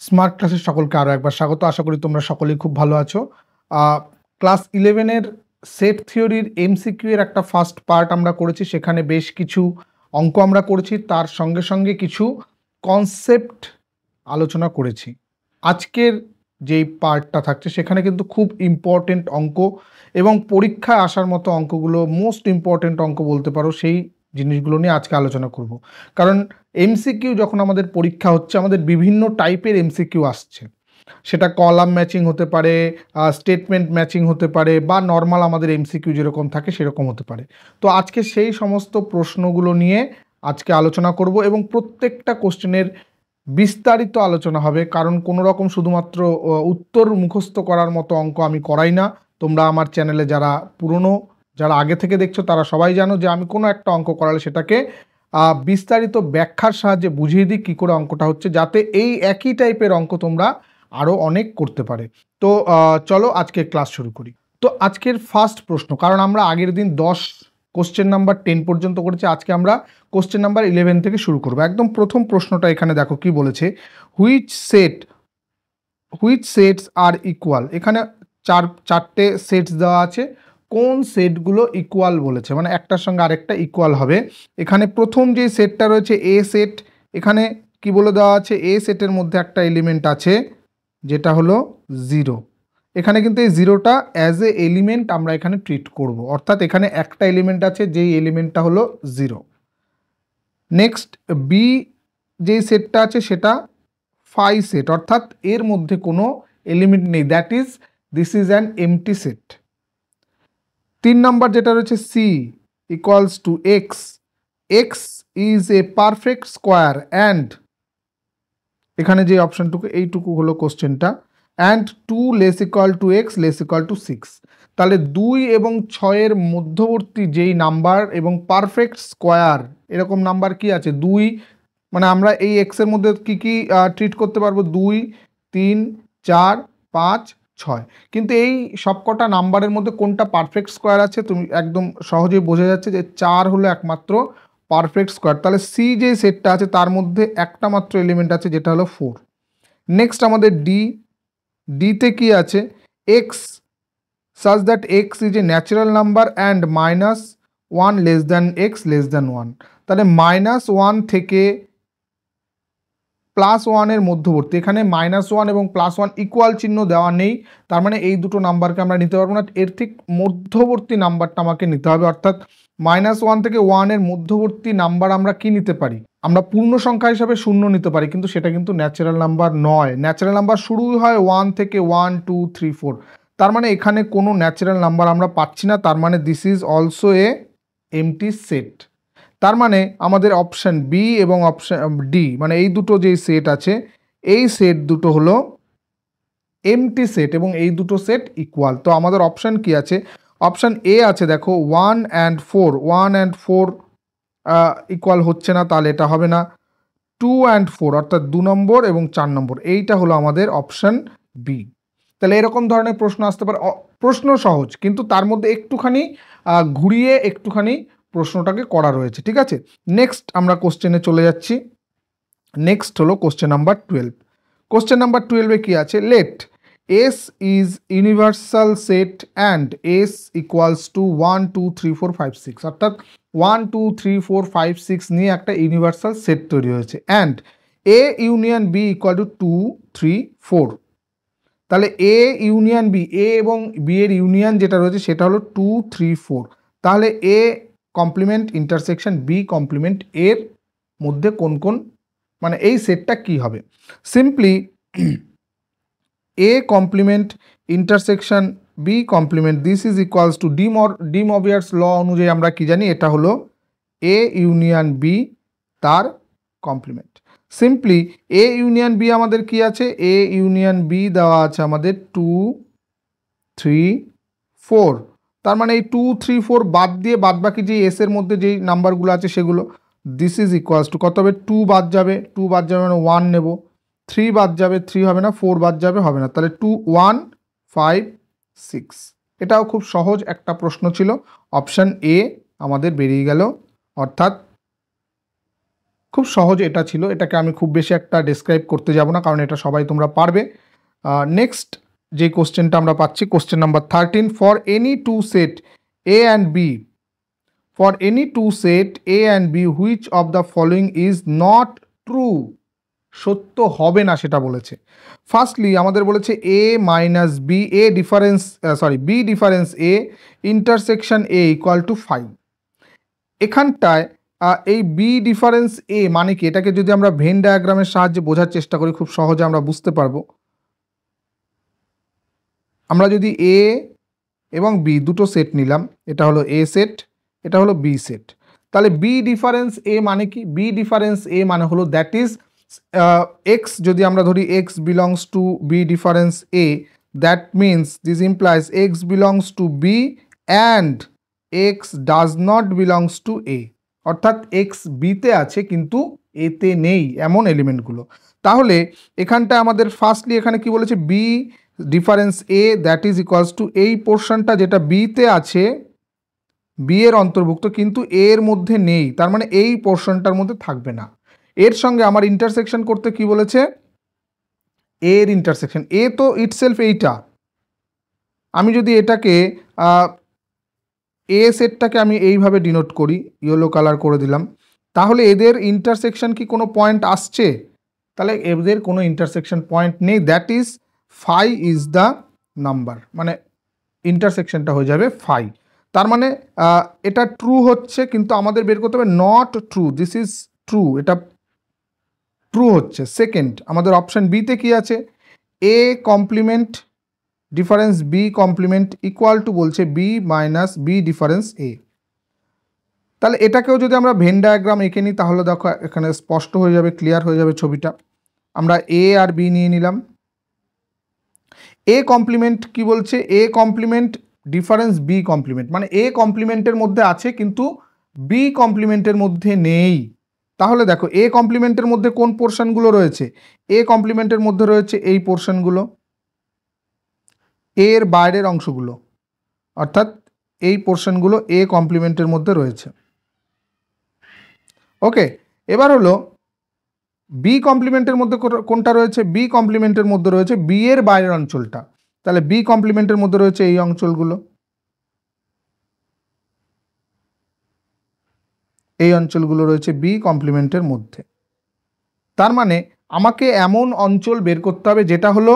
Smart ক্লাসের সকলকে আরও একবার স্বাগত। আশা করি তোমরা সকলেই খুব ভালো আছো। ক্লাস 11 এর সেট থিওরির এমসিকিউ এর একটা ফার্স্ট পার্ট আমরা করেছি। সেখানে বেশ কিছু অঙ্ক আমরা করেছি, তার সঙ্গে সঙ্গে কিছু কনসেপ্ট আলোচনা করেছি। আজকের যেই পার্টটা থাকছে সেখানে কিন্তু খুব ইম্পর্টেন্ট অঙ্ক এবং পরীক্ষায় আসার মতো অঙ্কগুলো, মোস্ট ইম্পর্টেন্ট অঙ্ক বলতে পারো, সেই জিনিসগুলো নিয়ে আজকে আলোচনা করব। কারণ এমসিকিউ যখন আমাদের পরীক্ষা হচ্ছে, আমাদের বিভিন্ন টাইপের এমসিকিউ আসছে। সেটা কলাম ম্যাচিং হতে পারে, স্টেটমেন্ট ম্যাচিং হতে পারে, বা নর্মাল আমাদের এমসিকিউ যেরকম থাকে সেরকম হতে পারে। তো আজকে সেই সমস্ত প্রশ্নগুলো নিয়ে আজকে আলোচনা করব এবং প্রত্যেকটা কোশ্চেনের বিস্তারিত আলোচনা হবে। কারণ কোনো রকম শুধুমাত্র উত্তর মুখস্থ করার মতো অঙ্ক আমি করাই না। তোমরা আমার চ্যানেলে যারা আগে থেকে দেখছো তারা সবাই জানো যে আমি কোনো একটা অঙ্ক করালে সেটাকে বিস্তারিত ব্যাখ্যার সাহায্যে বুঝিয়ে দিই কী করে অঙ্কটা হচ্ছে, যাতে এই একই টাইপের অঙ্ক তোমরা আরও অনেক করতে পারে। তো চলো আজকে ক্লাস শুরু করি। তো আজকের ফার্স্ট প্রশ্ন, কারণ আমরা আগের দিন 10 কোশ্চেন নাম্বার 10 পর্যন্ত করেছি, আজকে আমরা কোশ্চেন নাম্বার 11 থেকে শুরু করব। একদম প্রথম প্রশ্নটা এখানে দেখো কি বলেছে, হুইচ সেটস আর ইকুয়াল। এখানে চারটে সেটস দেওয়া আছে, কোন সেটগুলো ইকুয়াল বলেছে, মানে একটার সঙ্গে আরেকটা ইকুয়াল হবে। এখানে প্রথম যে সেটটা রয়েছে এ সেট, এখানে কি বলে দেওয়া আছে, এ সেটের মধ্যে একটা এলিমেন্ট আছে যেটা হলো 0। এখানে কিন্তু এই 0টা অ্যাজ এ এলিমেন্ট আমরা এখানে ট্রিট করব, অর্থাৎ এখানে একটা এলিমেন্ট আছে যেই এলিমেন্টটা হলো 0। নেক্সট বি যেই সেটটা আছে সেটা 5 সেট, অর্থাৎ এর মধ্যে কোনো এলিমেন্ট নেই, this is an empty set. 3 number যেটা রয়েছে C equals to X, X is a perfect square and, এখানে যে অপশানটুকু এইটুকু হলো কোশ্চেনটা, and 2 less equal to X less equal to 6। তাহলে 2 এবং 6-এর মধ্যবর্তী যেই নাম্বার এবং পারফেক্ট স্কোয়ার এরকম নাম্বার কি আছে, 2, মানে আমরা এই এক্সের মধ্যে কি কি ট্রিট করতে পারবো, 2, 3, 4, 5, 6। কিন্তু এই সবকটা নাম্বারের মধ্যে কোনটা পারফেক্ট স্কোয়ার আছে তুমি একদম সহজেই বোঝা যাচ্ছে যে 4 হলো একমাত্র পারফেক্ট স্কোয়ার। তাহলে সি যে সেটটা আছে তার মধ্যে একটা মাত্র এলিমেন্ট আছে যেটা হলো 4। নেক্সট আমাদের ডিতে কি আছে, x such that x is a natural number and -1 less than x less than 1। তাহলে -1 থেকে +1 এর মধ্যবর্তী, এখানে -1 এবং +1 ইকুয়াল চিহ্ন দেওয়া নেই, তার মানে এই দুটো নাম্বারকে আমরা নিতে পারবো না, এর ঠিক মধ্যবর্তী নাম্বারটা আমাকে নিতে হবে। অর্থাৎ -1 থেকে 1 এর মধ্যবর্তী নাম্বার আমরা কি নিতে পারি, আমরা পূর্ণ সংখ্যা হিসাবে 0 নিতে পারি, কিন্তু সেটা কিন্তু ন্যাচারাল নাম্বার নয়। ন্যাচারাল নাম্বার শুরুই হয় 1 থেকে, 1 2 3 4। তার মানে এখানে কোনো ন্যাচারাল নাম্বার আমরা পাচ্ছি না, তার মানে this is also a MT set. তার মানে আমাদের অপশান বি এবং অপশান ডি, মানে এই দুটো যেই সেট আছে এই সেট দুটো হলো এমটি সেট এবং এই দুটো সেট ইকুয়াল। তো আমাদের অপশান কি আছে, অপশান এ আছে দেখো 1 and 4 ইকুয়াল হচ্ছে না, তাহলে এটা হবে না। 2 and 4 অর্থাৎ 2 নম্বর এবং 4 নম্বর, এইটা হলো আমাদের অপশান বি। তাহলে এরকম ধরনের প্রশ্ন আসতে পারে, প্রশ্ন সহজ কিন্তু তার মধ্যে একটুখানি ঘুরিয়ে একটুখানি প্রশ্নটাকে করা রয়েছে, ঠিক আছে। নেক্সট আমরা কোশ্চেনে চলে যাচ্ছি। নেক্সট হলো কোশ্চেন নাম্বার 12। কোশ্চেন নাম্বার 12-এ কি আছে, let S is universal set and S equals to 1 2 3 4 5 6, অর্থাৎ 1 2 3 4 5 6 নিয়ে একটা ইউনিভার্সাল সেট তৈরি হয়েছে, and A union B equal to 2 3 4। তাহলে এ ইউনিয়ন বি, এ এবং বি এর ইউনিয়ন যেটা রয়েছে সেটা হলো 2 3 4। তাহলে A complement intersection B complement এর মধ্যে কোন কোন, মানে এই সেটটা কি হবে, simply A complement intersection B complement this is equals to De Moivre's law অনুযায়ী আমরা কি জানি, এটা হলো এ ইউনিয়ন বি তার complement. Simply A union B আমাদের কি আছে, এ ইউনিয়ন বি দেওয়া আছে আমাদের 2 3 4। তার মানে এই 2 3 4 বাদ দিয়ে বাদ বাকি যে এস এর মধ্যে যেই নাম্বারগুলো আছে সেগুলো, দিস ইজ ইকুয়ালস টু কত হবে, 2 বাদ যাবে, 2 বাদ যাবে মানে 1 নেব, 3 বাদ যাবে, 3 হবে না, 4 বাদ যাবে, হবে না, তাহলে 2 1 5 6। এটাও খুব সহজ একটা প্রশ্ন ছিল, অপশান এ আমাদের বেরিয়ে গেল, অর্থাৎ খুব সহজ এটা ছিল, এটাকে আমি খুব বেশি একটা ডেসক্রাইব করতে যাব না, কারণ এটা সবাই তোমরা পারবে। নেক্সট যে কোশ্চেনটা আমরা পাচ্ছি, question number 13, for any two set A and B, for any two set A and B which of the following is not true, সত্য হবে না সেটা বলেছে। ফার্স্টলি আমাদের বলেছে A minus B, A difference B difference A intersection A equal to 5। এখানটায় এই B difference এ মানে কি, এটাকে যদি আমরা ভেন ডায়াগ্রামের সাহায্যে বোঝার চেষ্টা করি খুব সহজে আমরা বুঝতে পারবো। আমরা যদি এ এবং বি দুটো সেট নিলাম, এটা হলো এ সেট, এটা হলো বি সেট, তাহলে বি ডিফারেন্স এ মানে কি, বি ডিফারেন্স এ মানে হলো দ্যাট ইজ এক্স, যদি আমরা ধরি X belongs to B difference A, that means this implies X belongs to B and X does not belongs to A, অর্থাৎ এক্স বিতে আছে কিন্তু এতে নেই, এমন এলিমেন্টগুলো। তাহলে এখানটায় আমাদের ফার্স্টলি এখানে কি বলেছে, B difference A that is equals to এই পোর্শনটা যেটা বিতে আছে, বি এর অন্তর্ভুক্ত কিন্তু এর মধ্যে নেই, তার মানে এই পোর্শনটার মধ্যে থাকবে না। এর সঙ্গে আমার ইন্টারসেকশন করতে কি বলেছে, এর ইন্টারসেকশন, এ তো ইটসেলফ এইটা, আমি যদি এটাকে এ সেটটাকে আমি এইভাবে ডিনোট করি, ইয়েলো কালার করে দিলাম, তাহলে এদের ইন্টারসেকশন কি কোনো পয়েন্ট আসছে, তাহলে এদের কোনো ইন্টারসেকশন পয়েন্ট নেই, that is 5 is the number, মানে ইন্টারসেকশনটা হয়ে যাবে 5। তার মানে এটা ট্রু হচ্ছে, কিন্তু আমাদের বের করতে হবে not true, this is true, এটা ট্রু হচ্ছে। সেকেন্ড আমাদের অপশান বিতে কি আছে, A complement difference B complement equal to বলছে B minus B difference A. তাহলে এটাকেও যদি আমরা ভেন ডায়াগ্রাম এঁকে নিই, তাহলে দেখো এখানে স্পষ্ট হয়ে যাবে, ক্লিয়ার হয়ে যাবে ছবিটা। আমরা এ আর বি নিয়ে নিলাম, এ কমপ্লিমেন্ট কি বলছে, A complement difference B complement, মানে এ কমপ্লিমেন্টের মধ্যে আছে কিন্তু বি কমপ্লিমেন্টের মধ্যে নেই। তাহলে দেখো এ কমপ্লিমেন্টের মধ্যে কোন পোর্শনগুলো রয়েছে, এ কমপ্লিমেন্টের মধ্যে রয়েছে এই পোর্শনগুলো, এর বাইরের অংশগুলো, অর্থাৎ এই পোর্শনগুলো এ কমপ্লিমেন্টের মধ্যে রয়েছে। ওকে, এবার হলো বি কমপ্লিমেন্টের মধ্যে কোনটা রয়েছে, বি কমপ্লিমেন্টের মধ্যে রয়েছে বি এর বাইরের অঞ্চলটা, তাহলে বি কমপ্লিমেন্টের মধ্যে রয়েছে এই অঞ্চলগুলো, এই অঞ্চলগুলো রয়েছে বি কমপ্লিমেন্টের মধ্যে। তার মানে আমাকে এমন অঞ্চল বের করতে হবে যেটা হলো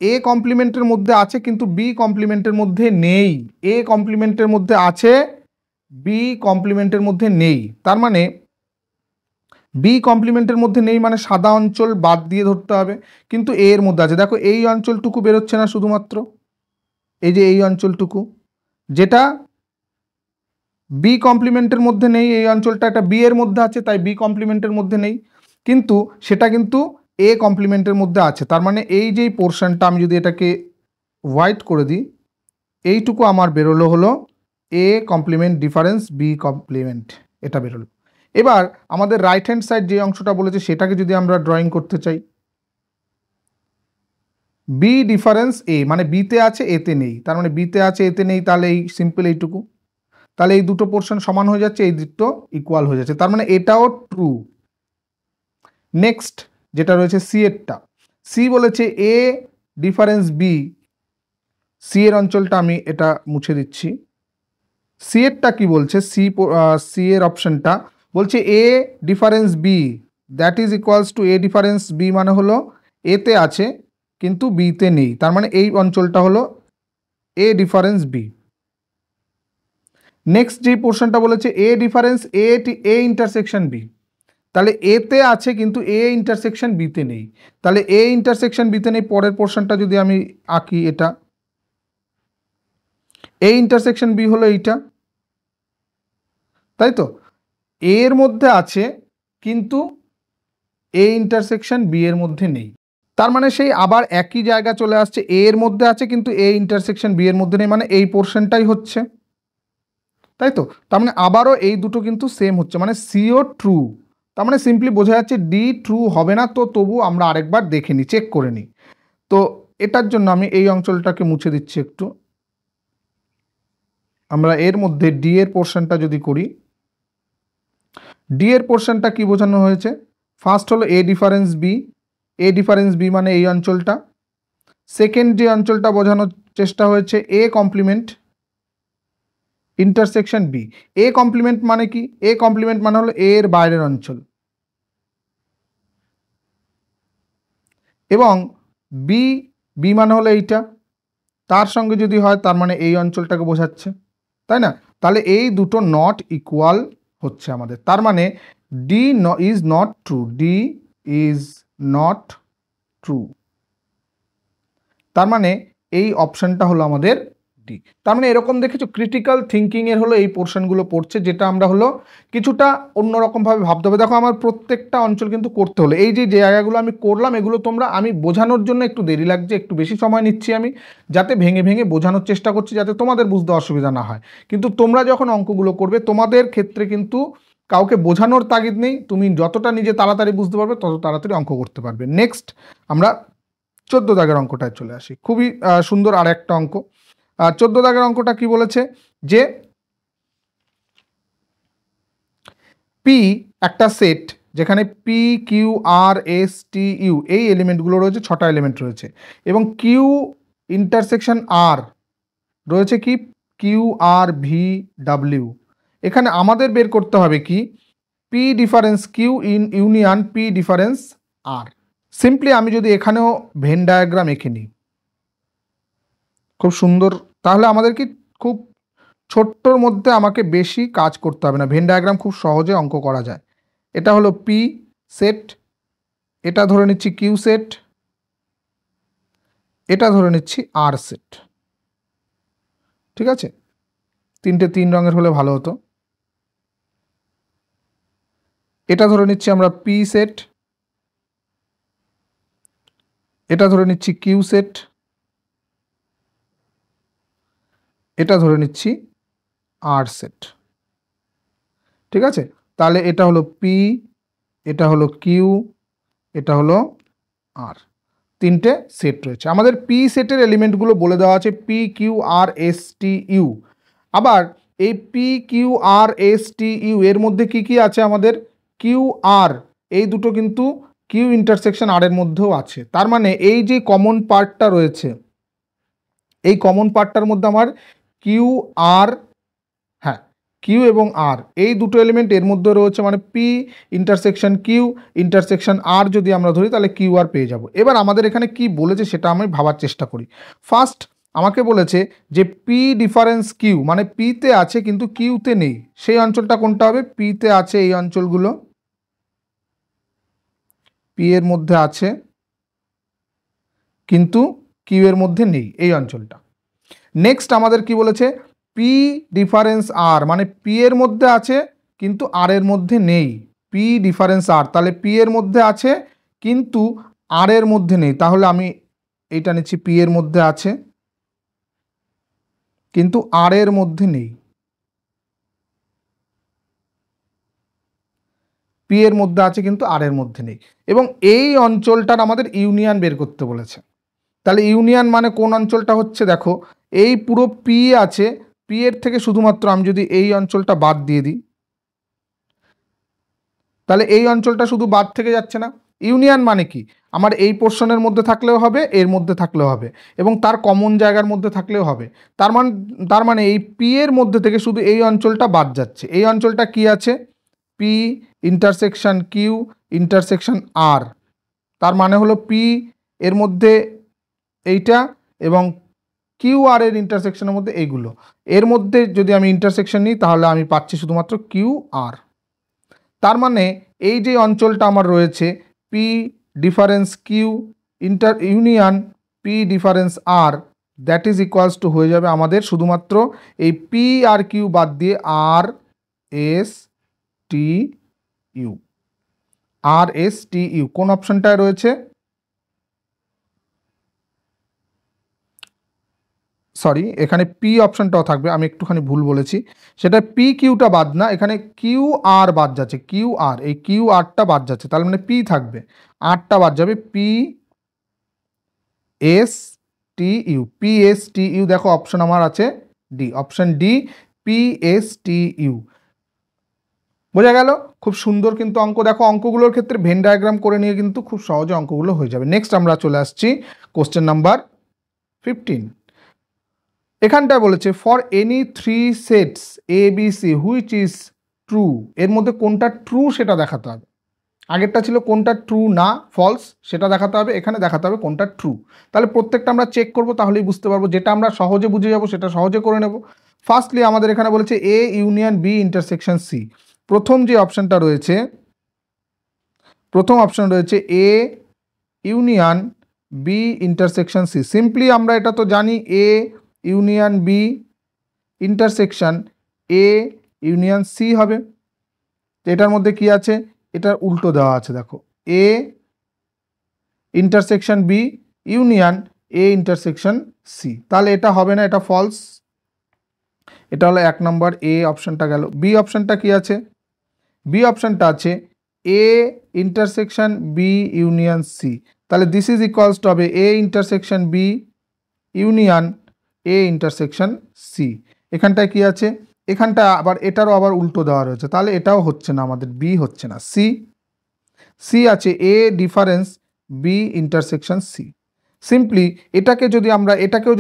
এ কমপ্লিমেন্টের মধ্যে আছে কিন্তু বি কমপ্লিমেন্টের মধ্যে নেই, এ কমপ্লিমেন্টের মধ্যে আছে বি কমপ্লিমেন্টের মধ্যে নেই। তার মানে বি কমপ্লিমেন্টের মধ্যে নেই মানে সাদা অঞ্চল বাদ দিয়ে ধরতে হবে, কিন্তু এ এর মধ্যে আছে। দেখো এই অঞ্চলটুকু বেরোচ্ছে না, শুধুমাত্র এই যে এই অঞ্চলটুকু যেটা বি কমপ্লিমেন্টের মধ্যে নেই, এই অঞ্চলটা একটা বি এর মধ্যে আছে তাই বি কমপ্লিমেন্টের মধ্যে নেই, কিন্তু সেটা কিন্তু এ কমপ্লিমেন্টের মধ্যে আছে। তার মানে এই যে পোর্শনটা আমি যদি এটাকে হোয়াইট করে দিই, এইটুকু আমার বেরোলো হলো A complement difference B complement, এটা বেরোলো। এবার আমাদের রাইট হ্যান্ড সাইড যে অংশটা বলেছে সেটাকে যদি আমরা ড্রয়িং করতে চাই, বি ডিফারেন্স এ মানে বিতে আছে এতে নেই, তার মানে বিতে আছে এতে নেই, তাহলে এই সিম্পল এইটুকু, তাহলে এই দুটো পোর্শন সমান হয়ে যাচ্ছে, এই দুটো ইকুয়াল হয়ে যাচ্ছে, তার মানে এটাও ট্রু। নেক্সট যেটা রয়েছে সি এরটা, সি বলেছে এ ডিফারেন্স বি, সি এর অঞ্চলটা আমি এটা মুছে দিচ্ছি। সি এরটা কি বলছে, সি এর অপশনটা বলছে A difference B that is equals to A difference B, মানে হলো এতে আছে কিন্তু বিতে নেই, তার মানে এই অঞ্চলটা হলো এ ডিফারেন্স বি। নেক্সট যে পোর্শনটা বলেছে A difference A intersection B, তাহলে এতে আছে কিন্তু এ ইন্টারসেকশন বিতে নেই, তাহলে এ ইন্টারসেকশন বিতে নেই। পরের পোর্শনটা যদি আমি আঁকি, এটা এ ইন্টারসেকশন বি হলো এইটা, তাই তো এর মধ্যে আছে কিন্তু এ ইন্টারসেকশন বি এর মধ্যে নেই, তার মানে সেই আবার একই জায়গা চলে আসছে, এ এর মধ্যে আছে কিন্তু এ ইন্টারসেকশন বি এর মধ্যে নেই, মানে এই পোর্শনটাই হচ্ছে, তাই তো। তার মানে আবারও এই দুটো কিন্তু সেম হচ্ছে, মানে সিও ট্রু, তার মানে সিম্পলি বোঝা যাচ্ছে ডি ট্রু হবে না, তো তবু আমরা আরেকবার দেখে নিই, চেক করে নিই। তো এটার জন্য আমি এই অঞ্চলটাকে মুছে দিচ্ছি একটু, আমরা এর মধ্যে ডি এর পোর্শনটা যদি করি, ডি এর পোর্শনটা কি বোঝানো হয়েছে? ফার্স্ট হলো A difference B, A difference B মানে এই অঞ্চলটা। সেকেন্ড যে অঞ্চলটা বোঝানোর চেষ্টা হয়েছে A complement intersection B. A complement মানে কি? এ কমপ্লিমেন্ট মানে হলো এর বাইরের অঞ্চল, এবং বি, বি মানে হলো এইটা, তার সঙ্গে যদি হয় তার মানে এই অঞ্চলটাকে বোঝাচ্ছে, তাই না? তাহলে এই দুটো নট ইকুয়াল হচ্ছে আমাদের, তার মানে D is not true, D is not true. তার মানে এই অপশনটা হলো আমাদের ডি। তার মানে এরকম দেখেছো ক্রিটিক্যাল থিঙ্কিং এর হলো এই পোর্শনগুলো পড়ছে, যেটা আমরা হলো কিছুটা অন্যরকমভাবে ভাবতে হবে। দেখো আমার প্রত্যেকটা অঞ্চল কিন্তু করতে হলো, এই যে জায়গাগুলো আমি করলাম এগুলো তোমরা, আমি বোঝানোর জন্য একটু দেরি লাগছে, একটু বেশি সময় নিচ্ছি আমি, যাতে ভেঙে ভেঙে বোঝানোর চেষ্টা করছি, যাতে তোমাদের বুঝতে অসুবিধা না হয়। কিন্তু তোমরা যখন অঙ্কগুলো করবে তোমাদের ক্ষেত্রে কিন্তু কাউকে বোঝানোর তাগিদ নেই, তুমি যতটা নিজে তাড়াতাড়ি বুঝতে পারবে তত তাড়াতাড়ি অঙ্ক করতে পারবে। নেক্সট আমরা 14 দাগের অঙ্কটায় চলে আসি, খুবই সুন্দর আর একটা অঙ্ক। 14 দাগের অঙ্কটা কি বলেছে যে পি একটা সেট যেখানে P Q R S T U এই এলিমেন্টগুলো রয়েছে, 6টা এলিমেন্ট রয়েছে, এবং কিউ ইন্টারসেকশন আর রয়েছে কি কিউ আর ভি ডাব্লিউ। এখানে আমাদের বের করতে হবে কি P difference Q in union P difference R. Simply আমি যদি এখানেও ভেন ডায়াগ্রাম এঁকে নিই খুব সুন্দর, তাহলে আমাদের কি খুব ছোট্টর মধ্যে আমাকে বেশি কাজ করতে হবে না, ভেন ডায়াগ্রাম খুব সহজে অঙ্ক করা যায়। এটা হলো পি সেট, এটা ধরে নিচ্ছি কিউ সেট, এটা ধরে নিচ্ছি আর সেট, ঠিক আছে? 3টে 3 রঙের হলে ভালো হতো। এটা ধরে নিচ্ছি আমরা পি সেট, এটা ধরে নিচ্ছি কিউ সেট, এটা ধরে নিচ্ছি আর সেট, ঠিক আছে? তাহলে এটা হলো পি, এটা হলো কিউ, এটা হলো আর, 3টে সেট রয়েছে। আমাদের পি সেটের এলিমেন্টগুলো বলে দেওয়া আছে P Q R S T U. আবার এই P Q R S T U এর মধ্যে কি কি আছে আমাদের? কিউ আর, এই দুটো কিন্তু কিউ ইন্টারসেকশন আর এর মধ্যেও আছে। তার মানে এই যে কমন পার্টটা রয়েছে, এই কমন পার্টটার মধ্যে আমার কিউ আর, হ্যাঁ কিউ এবং আর এই দুটো এলিমেন্ট এর মধ্যে রয়েছে, মানে পি ইন্টারসেকশন কিউ ইন্টারসেকশন আর যদি আমরা ধরি তাহলে কিউ আর পেয়ে যাব। এবার আমাদের এখানে কি বলেছে সেটা আমি ভাবার চেষ্টা করি। ফার্স্ট আমাকে বলেছে যে পি ডিফারেন্স কিউ, মানে পিতে আছে কিন্তু কিউতে নেই, সেই অঞ্চলটা কোনটা হবে? পিতে আছে এই অঞ্চলগুলো, পি এর মধ্যে আছে কিন্তু কিউ এর মধ্যে নেই, এই অঞ্চলটা। নেক্সট আমাদের কি বলেছে? পি ডিফারেন্স আর, মানে পি এর মধ্যে আছে কিন্তু আর এর মধ্যে নেই, পি ডিফারেন্স আর, তাহলে পি এর মধ্যে আছে কিন্তু আর এর মধ্যে নেই, তাহলে আমি এইটা নিচ্ছি পি এর মধ্যে আছে কিন্তু আর এর মধ্যে নেই, পি এর মধ্যে আছে কিন্তু আর এর মধ্যে নেই, এবং এই অঞ্চলটার আমাদের ইউনিয়ন বের করতে বলেছে। তাহলে ইউনিয়ন মানে কোন অঞ্চলটা হচ্ছে? দেখো এই পুরো পি আছে, পি এর থেকে শুধুমাত্র আমি যদি এই অঞ্চলটা বাদ দিয়ে দিই, তাহলে এই অঞ্চলটা শুধু বাদ থেকে যাচ্ছে না। ইউনিয়ন মানে কি? আমার এই পোর্শনের মধ্যে থাকলেও হবে, এর মধ্যে থাকলেও হবে, এবং তার কমন জায়গার মধ্যে থাকলেও হবে। তার মানে এই পি এর মধ্যে থেকে শুধু এই অঞ্চলটা বাদ যাচ্ছে। এই অঞ্চলটা কি আছে? পি ইন্টারসেকশন কিউ ইন্টারসেকশন আর, তার মানে হলো পি এর মধ্যে এইটা এবং কিউ আর এর ইন্টারসেকশনের মধ্যে এইগুলো, এর মধ্যে যদি আমি ইন্টারসেকশন নিই তাহলে আমি পাচ্ছি শুধুমাত্র কিউ আর। তার মানে এই যে অঞ্চলটা আমার রয়েছে P difference Q union P difference R, that is equals to হয়ে যাবে আমাদের শুধুমাত্র এই পি আর কিউ বাদ দিয়ে আর এস টি ইউ। আর এস টি ইউ কোন অপশনটায় রয়েছে? সরি, এখানে পি অপশনটাও থাকবে, আমি একটুখানি ভুল বলেছি, সেটা পি কিউটা বাদ না, এখানে কিউ আর বাদ যাচ্ছে, কিউ আর, এই কিউ আরটা বাদ যাচ্ছে, তার মানে পি থাকবে, আরটা বাদ যাবে, P S T U, P S T U. দেখো অপশন আমার আছে D, option D P S T U. বোঝা গেল? খুব সুন্দর কিন্তু অঙ্ক। দেখো অঙ্কগুলোর ক্ষেত্রে ভেন ডায়াগ্রাম করে নিয়ে কিন্তু খুব সহজে অঙ্কগুলো হয়ে যাবে। নেক্সট আমরা চলে আসছি কোশ্চেন নাম্বার 15। এখানটায় বলেছে for any 3 sets A B C which is true, এর মধ্যে কোনটা ট্রু সেটা দেখাতে হবে। আগেরটা ছিল কোনটা ট্রু না ফলস সেটা দেখাতে হবে, এখানে দেখাতে হবে কোনটা ট্রু। তাহলে প্রত্যেকটা আমরা চেক করব, তাহলেই বুঝতে পারবো। যেটা আমরা সহজে বুঝে যাব সেটা সহজে করে নেব। ফার্স্টলি আমাদের এখানে বলেছে A union B intersection C. প্রথম যে অপশনটা রয়েছে, প্রথম অপশন রয়েছে A union B intersection C. Simply আমরা এটা তো জানি A union B intersection A union C হবে। এটার মধ্যে কি আছে, এটার উল্টো দেওয়া আছে, দেখো A intersection B union A intersection C. তাহলে এটা হবে না, এটা ফলস। এটা হলো 1 নম্বর এ অপশনটা গেল। বি অপশনটা কি আছে, বি অপশনটা আছে A intersection B union C. তাহলে দিস ইজ ইকুয়ালস টু হবে A intersection B union A intersection C. এখানটায় কি আছে, এখানটা আবার এটারও আবার উল্টো দেওয়া রয়েছে, তাহলে এটাও হচ্ছে না আমাদের, বি হচ্ছে না, সি। সি আছে A difference B intersection C. Simply এটাকেও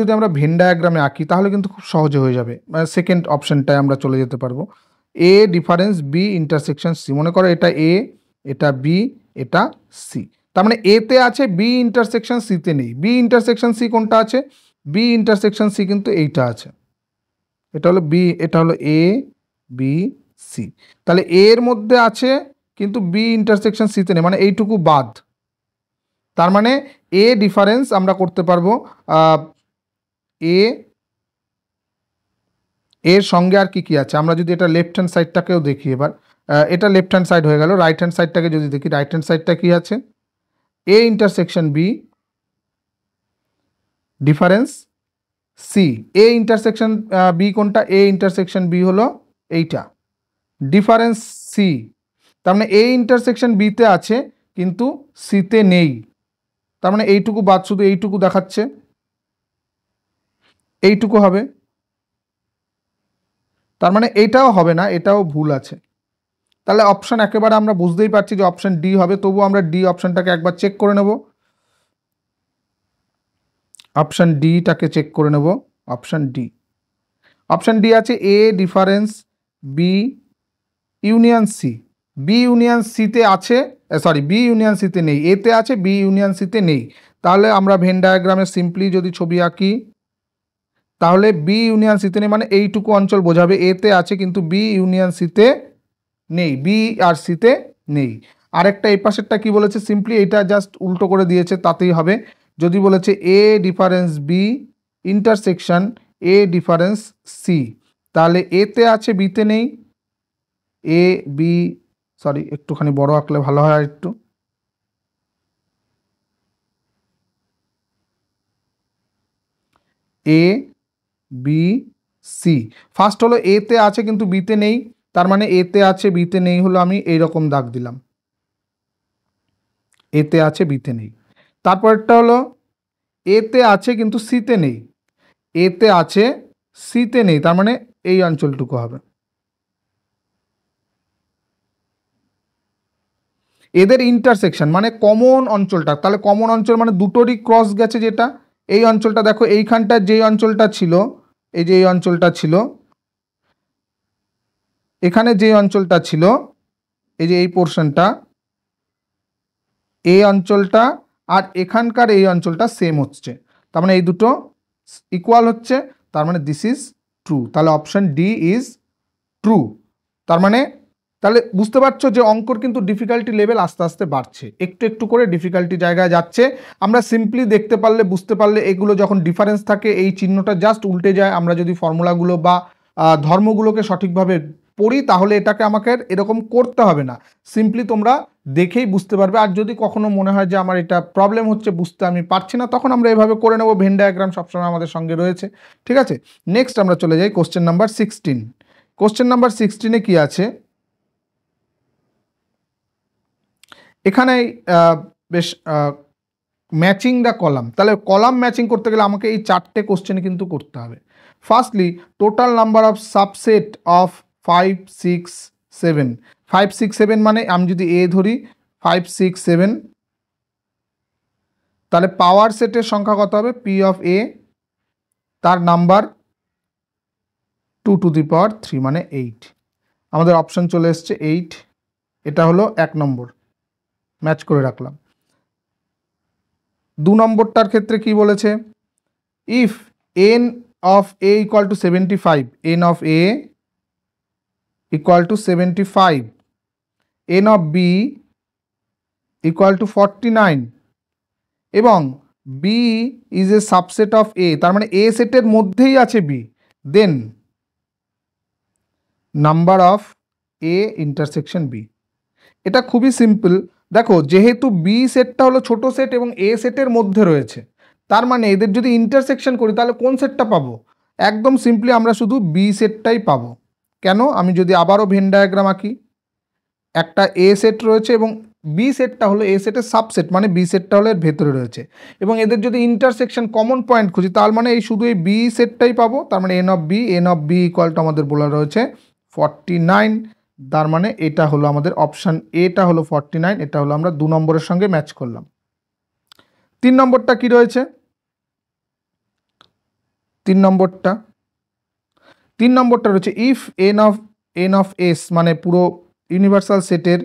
যদি আমরা ভেন ডায়াগ্রামে আঁকি তাহলে কিন্তু খুব সহজে হয়ে যাবে। সেকেন্ড অপশনটায় আমরা চলে যেতে পারবো, A difference B intersection C. মনে করো এটা এ, এটা বি, এটা সি। তার মানে এতে আছে, বি ইন্টারসেকশন সিতে নেই। বি ইন্টারসেকশন সি কোনটা আছে, বি ইন্টারসেকশন সি কিন্তু এইটা আছে, এটা হলো বি, এটা হলো এ বি সি। তাহলে এর মধ্যে আছে কিন্তু বি ইন্টারসেকশন সিতে নেই, মানে এইটুকু বাদ। তার মানে এ ডিফারেন্স আমরা করতে পারবো এর সঙ্গে আর কি কি আছে। আমরা যদি এটা লেফট হ্যান্ড সাইডটাকেও দেখি এবার, এটা লেফট হ্যান্ড সাইড হয়ে গেল। রাইট হ্যান্ড সাইডটাকে যদি দেখি, রাইট হ্যান্ড সাইডটা কি আছে, A intersection B difference C. A intersection B কোনটা, এ ইন্টারসেকশন বি হলো এইটা, ডিফারেন্স সি। তার মানে এ ইন্টারসেকশন বিতে আছে কিন্তু সিতে নেই। তার মানে এইটুকু বাদ, শুধু এইটুকু দেখাচ্ছে, এইটুকু হবে। তার মানে এইটাও হবে না, এটাও ভুল আছে। তাহলে অপশন একেবারে আমরা বুঝতেই পারছি যে অপশন ডি হবে। তবু আমরা ডি অপশনটাকে একবার চেক করে নেব, অপশন ডিটাকে চেক করে নেব। অপশন ডি, অপশন ডি আছে A difference B union C. B union সিতে আছে, সরি বি ইউনিয়ন সিতে নেই, এতে আছে বি ইউনিয়ন সিতে নেই। তাহলে আমরা ভেন ডায়াগ্রামে সিম্পলি যদি ছবি আঁকি, তাহলে বি ইউনিয়ন সিতে নেই মানে এইটুকু অঞ্চল বোঝাবে, এতে আছে কিন্তু বি ইউনিয়ন সিতে নেই, বি আর সিতে নেই। আরেকটা এই পাশেরটা কি বলেছে, সিম্পলি এটা জাস্ট উল্টো করে দিয়েছে, তাতেই হবে। যদি বলেছে A difference B intersection A difference C, তাহলে এতে আছে বিতে নেই, এ বি, সরি একটুখানি বড় আঁকলে ভালো হয়, একটু এ বি সি। ফার্স্ট হলো এতে আছে কিন্তু বিতে নেই, তার মানে এতে আছে বিতে নেই হলো, আমি এইরকম দাগ দিলাম, এতে আছে বিতে নেই। তারপরটা হলো এতে আছে কিন্তু সিতে নেই, এতে আছে সিতে নেই, তার মানে এই অঞ্চলটুকু হবে। এদের ইন্টারসেকশন মানে কমন অঞ্চলটা, তাহলে কমন অঞ্চল মানে দুটোরই ক্রস গেছে, যেটা এই অঞ্চলটা দেখো, এইখানটা যেই অঞ্চলটা ছিল, এই যে এই অঞ্চলটা ছিল, এখানে যে অঞ্চলটা ছিল, এই যে এই পোর্শনটা, এই অঞ্চলটা আর এখানকার এই অঞ্চলটা সেম হচ্ছে, তার মানে এই দুটো ইকুয়াল হচ্ছে, তার মানে দিস ইজ ট্রু। তাহলে অপশন ডি ইজ ট্রু। তার মানে তাহলে বুঝতে পারছো যে অঙ্কর কিন্তু ডিফিকাল্টি লেভেল আস্তে আস্তে বাড়ছে, একটু একটু করে ডিফিকাল্টি জায়গায় যাচ্ছে। আমরা সিম্পলি দেখতে পারলে, বুঝতে পারলে, এগুলো যখন ডিফারেন্স থাকে এই চিহ্নটা জাস্ট উল্টে যায়। আমরা যদি ফর্মুলাগুলো বা ধর্মগুলোকে সঠিকভাবে পড়ি তাহলে এটাকে আমাকে এরকম করতে হবে না, সিম্পলি তোমরা দেখেই বুঝতে পারবে। আর যদি কখনো মনে হয় যে আমার এটা প্রবলেম হচ্ছে, বুঝতে আমি পারছি না, তখন আমরা এভাবে করে নেব। ভেন ডায়াগ্রাম সবসময় আমাদের সঙ্গে রয়েছে, ঠিক আছে। নেক্সট আমরা চলে যাই কোশ্চেন নাম্বার 16। কোশ্চেন নাম্বার 16-এ কি আছে, এখানে বেশ ম্যাচিং দ্য কলাম। তাহলে কলাম ম্যাচিং করতে গেলে আমাকে এই 4টে কোশ্চেন কিন্তু করতে হবে। Firstly total number of subset of 5 6 7। 5 6 7 মানে আমি যদি এ ধরি 5 6 7, তাহলে পাওয়ার সেটের সংখ্যা কত হবে? পি অফ এ, তার নাম্বার 2 টু দি পাওয়ার 3 মানে 8। আমাদের অপশন চলে এসছে 8, এটা হলো 1 নম্বর, ম্যাচ করে রাখলাম। 2 নম্বরটার ক্ষেত্রে কি বলেছে? If n of a equal to 75, n of a equal to 75, n of b equal to 49 এবং b is a subset of a, তার মানে a সেটের মধ্যেই আছে b, then number of a intersection b। এটা খুবই সিম্পল। দেখো, যেহেতু বি সেটটা হলো ছোট সেট এবং এ সেটের মধ্যে রয়েছে, তার মানে এদের যদি ইন্টারসেকশন করি তাহলে কোন সেটটা পাবো? একদম সিম্পলি আমরা শুধু বি সেটটাই পাবো। কেন? আমি যদি আবারও ভেন ডায়াগ্রাম আঁকি, একটা এ সেট রয়েছে এবং বি সেটটা হলো এ সেটের সাবসেট, মানে বি সেটটা হলো এর ভেতরে রয়েছে, এবং এদের যদি ইন্টারসেকশন কমন পয়েন্ট খুঁজি তার মানে এই শুধু এই বি সেটটাই পাবো। তার মানে N of B equal to আমাদের বলা রয়েছে 49, তার মানে এটা হলো আমাদের অপশান এটা হলো 49, এটা হলো আমরা 2 নম্বরের সঙ্গে ম্যাচ করলাম। 3 নম্বরটা কি রয়েছে? 3 নম্বরটা রয়েছে ইফ এন অফ এস, মানে পুরো ইউনিভার্সাল সেটের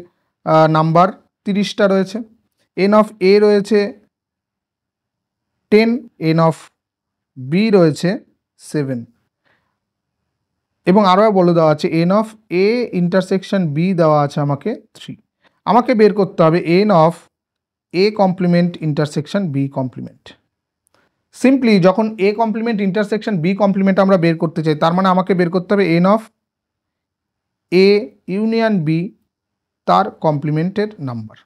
নাম্বার 30টা রয়েছে, এন অফ এ রয়েছে 10, এন অফ বি রয়েছে 7, এবং আরও বলে দেওয়া আছে N of A intersection B দেওয়া আছে আমাকে 3। আমাকে বের করতে হবে N of A complement intersection B complement. Simply যখন A complement intersection B complement আমরা বের করতে চাই, তার মানে আমাকে বের করতে হবে N of A union B, তার কমপ্লিমেন্টের নাম্বার।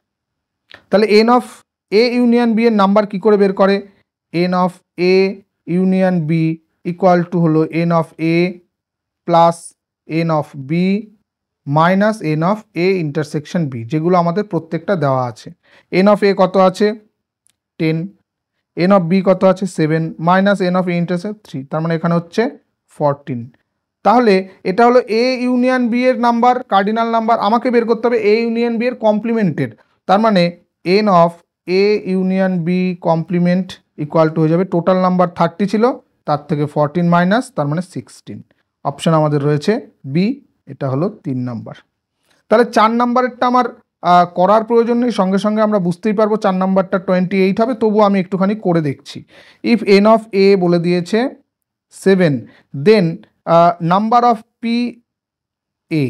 তাহলে N of A union B এর নাম্বার কি করে বের করে? N of A union B equal to হলো N of A plus N of B minus N of A intersection B, যেগুলো আমাদের প্রত্যেকটা দেওয়া আছে। এন অফ এ কত আছে? 10, এন অফ বি কত আছে? 7, minus N of A intersection 3, তার মানে এখানে হচ্ছে 14। তাহলে এটা হলো এ ইউনিয়ন বি এর নাম্বার, কার্ডিনাল নাম্বার। আমাকে বের করতে হবে এ ইউনিয়ন বি এর কমপ্লিমেন্টের, তার মানে N of A union B complement equal to হয়ে যাবে, টোটাল নাম্বার 30 ছিল, তার থেকে 14 মাইনাস, তার মানে 16। অপশান আমাদের রয়েছে বি, এটা হলো 3 নাম্বার। তাহলে 4 নাম্বারেরটা আমার করার প্রয়োজন নেই, সঙ্গে সঙ্গে আমরা বুঝতেই পারবো 4 নাম্বারটা 28 হবে, তবুও আমি একটুখানি করে দেখছি। ইফ এন অফ এ বলে দিয়েছে 7, দেন নাম্বার অফ পি এ,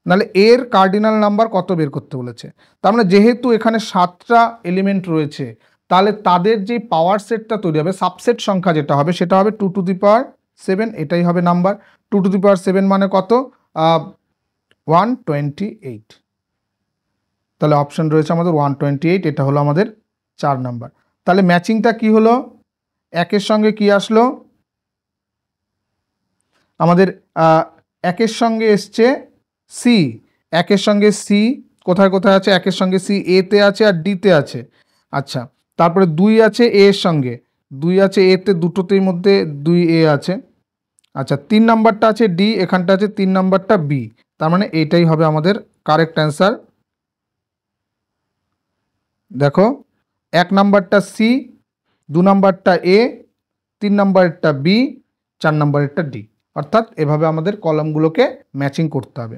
নাহলে এর কার্ডিনাল নাম্বার কত বের করতে বলেছে। তার মানে যেহেতু এখানে 7টা এলিমেন্ট রয়েছে, তাহলে তাদের যে পাওয়ার সেটটা তৈরি হবে, সাবসেট সংখ্যা যেটা হবে সেটা হবে 2 টু দি পাওয়ার 7, এটাই হবে নাম্বার। 2 টু দি পাওয়ার 7 মানে কত? 128। তাহলে অপশন রয়েছে আমাদের 128, এটা হলো আমাদের 4 নাম্বার। তাহলে ম্যাচিংটা কি হলো? একের সঙ্গে কি আসলো? আমাদের একের সঙ্গে এসছে সি, একের সঙ্গে সি কোথায় কোথায় আছে? একের সঙ্গে সি এতে আছে আর ডিতে আছে। আচ্ছা, তারপরে 2 আছে এ এর সঙ্গে, 2 আছে এতে, দুটোতেই মধ্যে 2 এ আছে। আচ্ছা, 3 নাম্বারটা আছে ডি, এখানটা আছে 3 নাম্বারটা বি, তার মানে এইটাই হবে আমাদের কারেক্ট অ্যান্সার। দেখো, 1 নাম্বারটা সি, 2 নাম্বারটা এ, 3 নাম্বারটা বি, 4 নাম্বারেরটা ডি। অর্থাৎ এভাবে আমাদের কলামগুলোকে ম্যাচিং করতে হবে।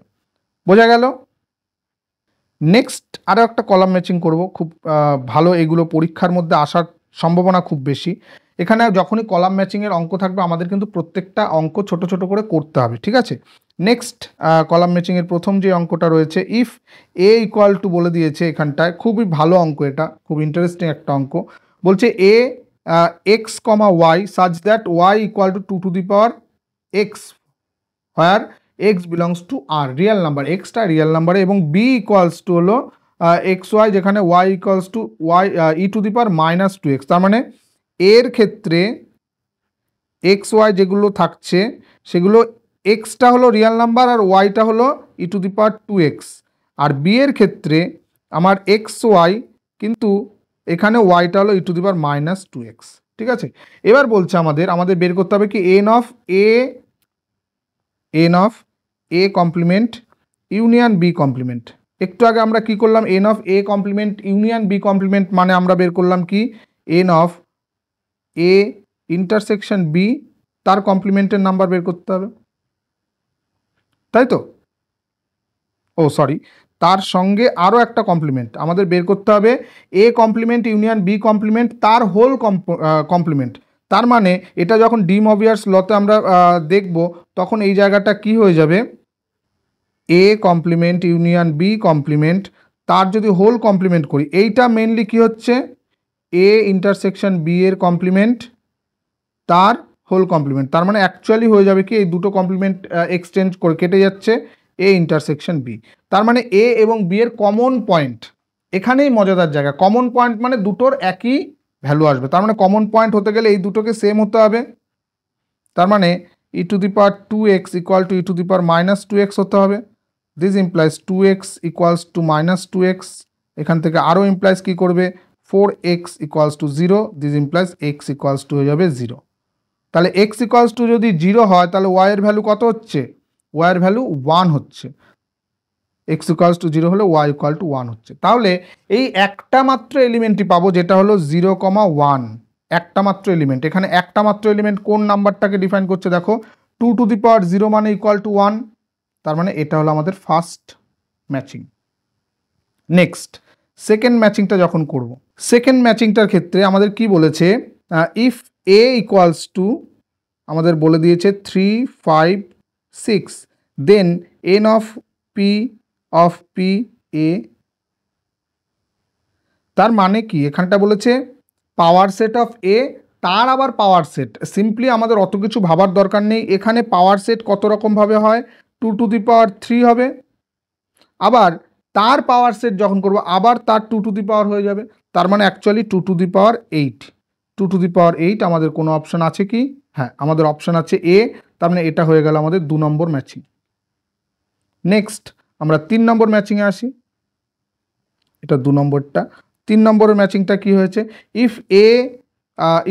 বোঝা গেল? নেক্সট আরও একটা কলাম ম্যাচিং করব, খুব ভালো, এগুলো পরীক্ষার মধ্যে আসার সম্ভাবনা খুব বেশি। এখানে যখনই কলাম ম্যাচিংয়ের অঙ্ক থাকবে আমাদের কিন্তু প্রত্যেকটা অঙ্ক ছোট ছোট করে করতে হবে, ঠিক আছে? নেক্সট কলাম ম্যাচিংয়ের প্রথম যে অঙ্কটা রয়েছে, ইফ এ ইকুয়াল টু বলে দিয়েছে এখানটায়, খুবই ভালো অঙ্ক, এটা খুব ইন্টারেস্টিং একটা অঙ্ক। বলছে A x comma y such that y equal to 2 to the power x, where x belongs to R, real number, এক্সটা রিয়েল নাম্বারে, এবং বি ইকুয়ালস টু হলো এক্স ওয়াই, যেখানে y equals to y e to the power minus 2x। তার মানে এর ক্ষেত্রে x Y যেগুলো থাকছে সেগুলো, এক্সটা হলো রিয়েল নাম্বার আর ওয়াইটা হলো ই to the power 2x, R B এর ক্ষেত্রে আমার এক্স ওয়াই, কিন্তু এখানে ওয়াইটা হলো ই to the power minus 2x, ঠিক আছে? এবার বলছে আমাদের বের করতে হবে কি N of A complement union B complement. একটু আগে আমরা কি করলাম, N of A complement union B complement, মানে আমরা বের করলাম কি N of A intersection B, তার কমপ্লিমেন্টের নাম্বার বের করতে হবে, তাই তো? ও সরি, তার সঙ্গে আরও একটা কমপ্লিমেন্ট আমাদের বের করতে হবে, A complement union B complement তার হোল কমপ্লিমেন্ট। তার মানে এটা যখন ডি মবিয়ার্স লতে আমরা দেখব, তখন এই জায়গাটা কি হয়ে যাবে, A complement union B complement তার যদি হোল কমপ্লিমেন্ট করি, এইটা মেনলি কি হচ্ছে এ ইন্টারসেকশন বি এর কমপ্লিমেন্ট তার হোল কমপ্লিমেন্ট। তার মানে অ্যাকচুয়ালি হয়ে যাবে কি এই দুটো কমপ্লিমেন্ট এক্সচেঞ্জ করে কেটে যাচ্ছে এ ইন্টারসেকশন বি। তার মানে এ এবং বি এর কমন পয়েন্ট, এখানেই মজাদার জায়গা। কমন পয়েন্ট মানে দুটোর একই ভ্যালু আসবে, তার মানে কমন পয়েন্ট হতে গেলে এই দুটোকে সেম হতে হবে। তার মানে e to the power 2x equal to e to the power minus 2x হতে হবে। This implies 2x equals to minus 2x, এখান থেকে আরও ইমপ্লাইজ কী করবে 4x equals to 0, this implies x equals to হয়ে যাবে 0। তাহলে x ইকুয়ালস টু যদি 0 হয় তাহলে y এর ভ্যালু কত হচ্ছে, y এর ভ্যালু 1 হচ্ছে। x ইকুয়ালস টু 0 হলে y ইকুয়াল টু 1 হচ্ছে। তাহলে এই একটা মাত্র এলিমেন্টই পাবো যেটা হলো 0,1, একটা মাত্র এলিমেন্ট। এখানে একটা মাত্র এলিমেন্ট কোন নাম্বারটাকে ডিফাইন করছে দেখো, 2 টু দি পাওয়ার 0 মানে ইকুয়াল টু 1, তার মানে এটা হলো আমাদের ফার্স্ট ম্যাচিং। নেক্সট সেকেন্ড ম্যাচিংটা যখন করব, সেকেন্ড ম্যাচিংটার ক্ষেত্রে আমাদের কি বলেছে, ইফ এ ইকুয়ালস টু আমাদের বলে দিয়েছে 3, 5, 6, দেন এন অফ পি এ। তার মানে কি এখানটা বলেছে পাওয়ার সেট অফ এ, তার আবার পাওয়ার সেট। সিম্পলি আমাদের অত কিছু ভাবার দরকার নেই, এখানে পাওয়ার সেট কত রকমভাবে হয়, 2 টু দি পাওয়ার 3 হবে, আবার তার পাওয়ার সেট যখন করব আবার তার 2 টু দি পাওয়ার হয়ে যাবে। তার মানে actually 2 to the power 8, 2 to the power 8 আমাদের কোনো অপশান আছে কি, হ্যাঁ আমাদের অপশান আছে এ। তার মানে এটা হয়ে গেল আমাদের 2 নম্বর ম্যাচিং। নেক্সট আমরা 3 নম্বর ম্যাচিংয়ে আসি, এটা 2 নম্বরটা। 3 নম্বরের ম্যাচিংটা কি হয়েছে, if A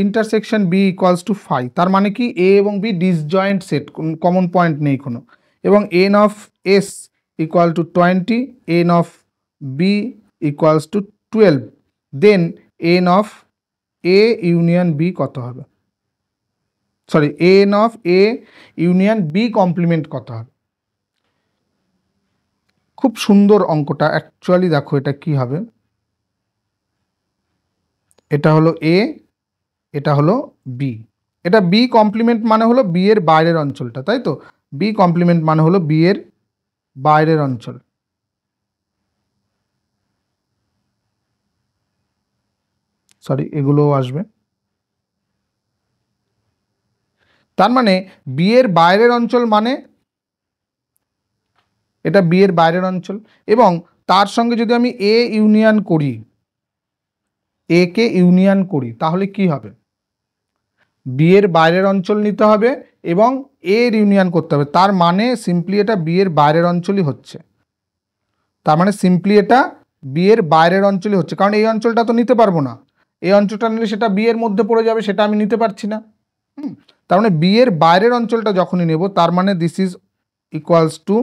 intersection B equals to 5, তার মানে কি এ এবং B disjoint set, common point নেই কোনো, এবং N of S equal to 20, N of B equals to 12, then N of A union B কত হবে, sorry N of A union B complement কত হবে। খুব সুন্দর অঙ্কটা অ্যাকচুয়ালি, দেখো এটা কি হবে, এটা হলো এ, এটা হলো বি, এটা বি কমপ্লিমেন্ট মানে হলো বি এর বাইরের অঞ্চলটা, তাই তো, বি কমপ্লিমেন্ট মানে হলো বি এর বাইরের অঞ্চল। সরি এগুলোও আসবে। তার মানে বি এর বাইরের অঞ্চল মানে এটা বি এর বাইরের অঞ্চল, এবং তার সঙ্গে যদি আমি এ ইউনিয়ন করি, এ কে ইউনিয়ন করি, তাহলে কি হবে, বি এর বাইরের অঞ্চল নিতে হবে এবং এর ইউনিয়ন করতে হবে। তার মানে সিম্পলি এটা বি এর বাইরের অঞ্চলই হচ্ছে, তার মানে সিম্পলি এটা বি এর বাইরের অঞ্চলই হচ্ছে, কারণ এই অঞ্চলটা তো নিতে পারবো না, এই অঞ্চলটা নিলে সেটা বি এর মধ্যে পড়ে যাবে, সেটা আমি নিতে পারছি না। তার মানে বি এর বাইরের অঞ্চলটা যখনই নেব, তার মানে this is equals to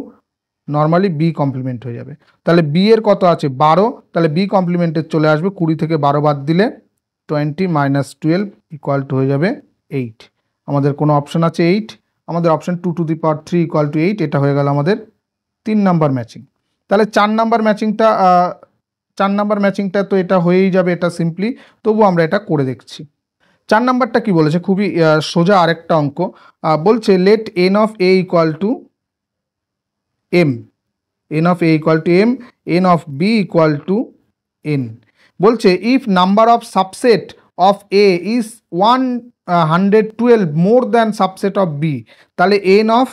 normally B complement হয়ে যাবে। তাহলে বি এর কত আছে 12, তাহলে বি কমপ্লিমেন্টের চলে আসবে 20 থেকে 12 বাদ দিলে 20 মাইনাস 12 ইকুয়াল টু হয়ে যাবে 8। আমাদের কোনো অপশান আছে 8, আমাদের option 2 to the power 3 equal to 8, এটা হয়ে গেল আমাদের 3 নাম্বার ম্যাচিং। তাহলে 4 নাম্বার ম্যাচিংটা তো এটা হয়েই যাবে, এটা সিম্পলি, তবু আমরা এটা করে দেখছি। 4 নাম্বারটা কি বলেছে, খুবই সোজা আরেকটা অঙ্ক, বলছে let n of A equal to m, n of A equal to m, n of B equal to n. বলছে if number of subset of A is 112 more than subset of B, তাহলে N of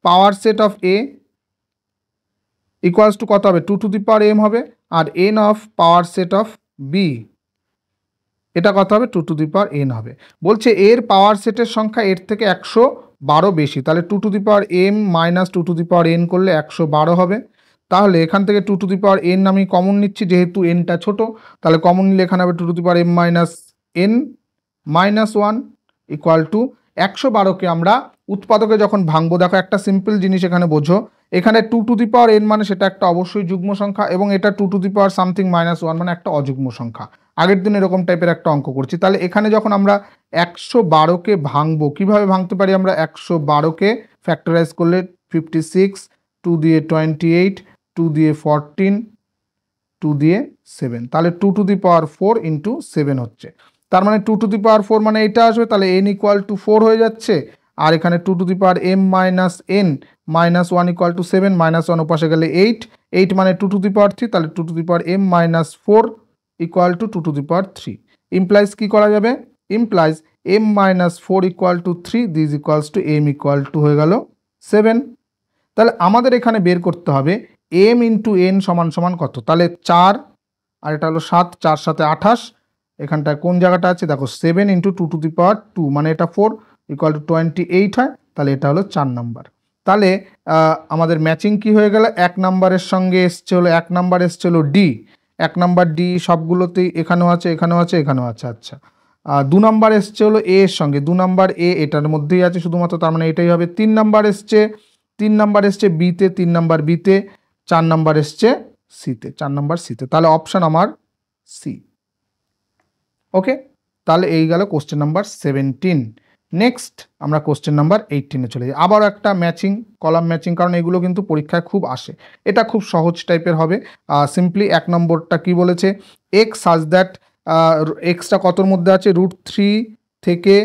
power set of A equals to কত হবে, 2 to the power m হবে, আর n of power set of B এটা কত হবে, 2 to the power N হবে। বলছে এর পাওয়ার সেটের সংখ্যা এর থেকে 112 বেশি, তাহলে 2 to the power M minus 2 to the power N করলে 112 হবে। তাহলে এখান থেকে 2 টু দি পাওয়ার এন আমি কমন নিচ্ছি, যেহেতু এনটা ছোট, তাহলে কমন নিলে এখানে হবে 2 to the power M minus n minus 1 equal to 112কে আমরা উৎপাদকে যখন ভাঙবো, দেখো একটা সিম্পল জিনিস এখানে বোঝো, এখানে 2 টু দি পাওয়ার n মানে সেটা একটা অবশ্যই যুগ্ম সংখ্যা, এবং এটা 2 টু দি পাওয়ার সামথিং -1 মানে একটা অযুগ্ম সংখ্যা। আগের দিন এরকম টাইপের একটা অঙ্ক করছি। তাহলে এখানে যখন আমরা 112কে ভাঙবো, কিভাবে ভাঙতে পারি আমরা? 112কে ফ্যাক্টরাইজ করলে 56, 2 দিয়ে 28, 2 দিয়ে 14, 2 দিয়ে 7, তাহলে 2 টু দি পাওয়ার 4 ইন্টু 7 হচ্ছে। তার মানে 2 টু দি পাওয়ার 4 মানে এটা আসবে, তাহলে n ইকুয়াল টু 4 হয়ে যাচ্ছে। আর এখানে 2 to the power m minus n minus 1 equal two 7, -1 ওপাশে গেলে 8, 8 মানে 2 টু দি পাওয়ার 3, তাহলে 2 to the power m minus 4 equal to 2 to the power 3। Implies কি করা যাবে? Implies m minus 4 equal to 3, this equals to m equal to হয়ে গেল 7। তাহলে আমাদের এখানে বের করতে হবে m ইন্টু n সমান সমান কত? তাহলে 4 আর এটা হলো 7, 4 সাথে 28, এখানটায় কোন জায়গাটা আছে দেখো, 7 ইন্টু 2 টু দি পাওয়ার 2 মানে এটা 4 ইকুয়াল টু 28 হয়, তাহলে এটা হলো 4 নাম্বার। তাহলে আমাদের ম্যাচিং কি হয়ে গেল? 1 নাম্বারের সঙ্গে এসছে হলো 1 নাম্বার এসছে হলো ডি, 1 নাম্বার ডি সবগুলোতেই এখানেও আছে, এখানেও আছে, এখানেও আছে। আচ্ছা, 2 নাম্বার এসছে হলো এ এর সঙ্গে, 2 নাম্বার এ এটার মধ্যেই আছে শুধুমাত্র, তার মানে এটাই হবে। 3 নাম্বার এসছে, 3 নাম্বার এসছে বিতে, 3 নাম্বার বিতে, 4 নাম্বার এসছে সিতে, 4 নাম্বার সিতে, তাহলে অপশন আমার সি। ওকে, তাহলে এই গেল কোশ্চেন নাম্বার 17। নেক্সট আমরা কোশ্চেন নাম্বার 18-এ চলে যাই। আবারও একটা ম্যাচিং, কলাম ম্যাচিং, কারণ এগুলো কিন্তু পরীক্ষায় খুব আসে। এটা খুব সহজ টাইপের হবে। সিম্পলি 1 নম্বরটা কি বলেছে? এক্স সাজ দ্যাট, এক্সটা কতর মধ্যে আছে? √3 থেকে